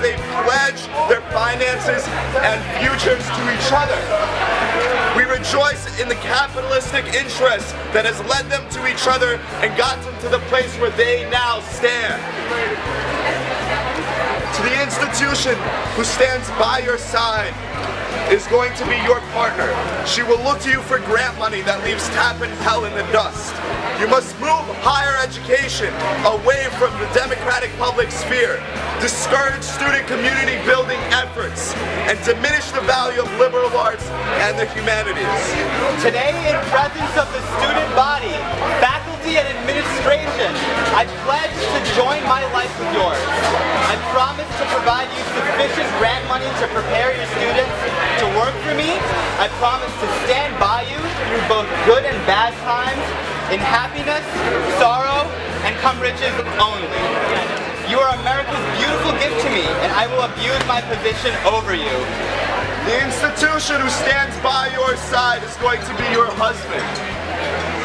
they pledge their finances and futures to each other. We rejoice in the capitalistic interest that has led them to each other and got them to the place where they now stand. To the institution who stands by your side is going to be your partner. She will look to you for grant money that leaves Tappan Hell in the dust. You must move higher education away from the democratic public sphere, discourage student community building efforts, and diminish the value of liberal arts and the humanities. Today, in presence of the student body, faculty and administration, I pledge to join my life with yours. I promise to provide you sufficient grant money to prepare your students to work for me. I promise to stand by you through both good and bad times, in happiness, sorrow, and come riches only. You are America's beautiful gift to me, and I will abuse my position over you. The institution who stands by your side is going to be your husband.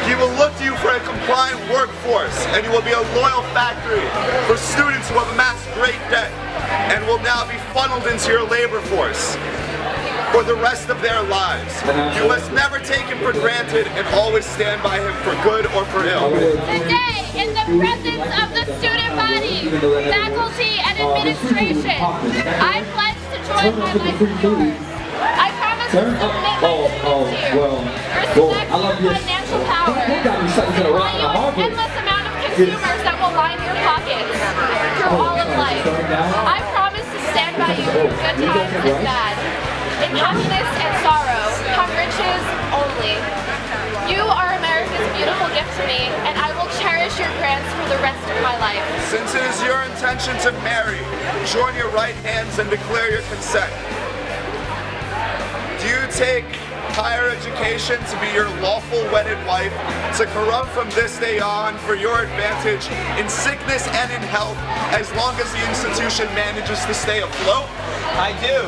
He will look to you for a compliant workforce, and you will be a loyal factory for students who have amassed great debt and will now be funneled into your labor force for the rest of their lives. You must never take him for granted and always stand by him for good or for ill. Today, in the presence of the student body, faculty, and administration, I pledge to join my life with yours. I promise to submit my students to you, respect your financial power, supply you an endless amount of consumers that will line your pockets through all of life. I promise to stand by you through good times and bad. In happiness and sorrow, come riches only. You are America's beautiful gift to me, and I will cherish your grants for the rest of my life. Since it is your intention to marry, join your right hands and declare your consent. Do you take higher education to be your lawful wedded wife, to corrupt from this day on for your advantage in sickness and in health, as long as the institution manages to stay afloat? I do.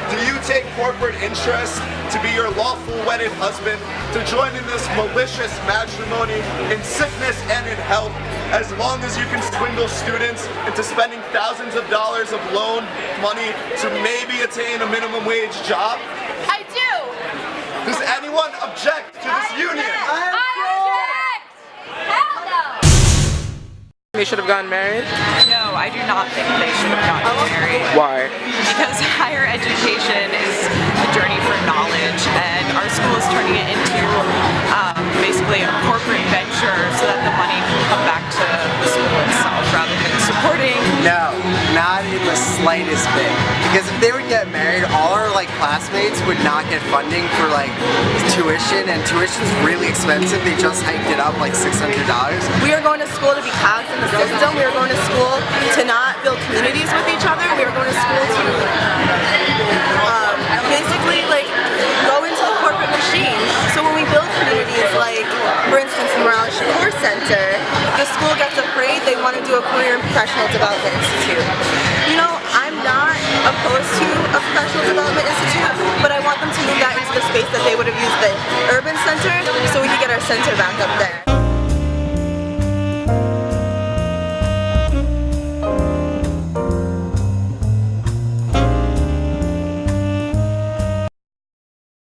Do you take corporate interest to be your lawful wedded husband, to join in this malicious matrimony in sickness and in health, as long as you can swindle students into spending thousands of dollars of loan money to maybe attain a minimum wage job? I do! Does anyone object to this union? I object! Hell no! They should have gotten married? No, I do not think they should have gotten married. Why? Because higher education is a journey for knowledge, and our school is turning it into basically a corporate venture so that the money can come back to the school itself rather than supporting. No, not in the slightest bit. Because if they would get married, all our classmates would not get funding for tuition, and tuition's really expensive. They just hiked it up $600. We are going to school to be cogs in the system. We are going to school to not build communities with each other. We are going to school to basically go into the corporate machine. So when we build communities, for instance the Morales Shakur Center, the school gets afraid. They want to do a career and professional development institute. You know, I'm not opposed to a professional development institute, but I want them to move that into the space that they would have used the urban center, so we can get our center back up there.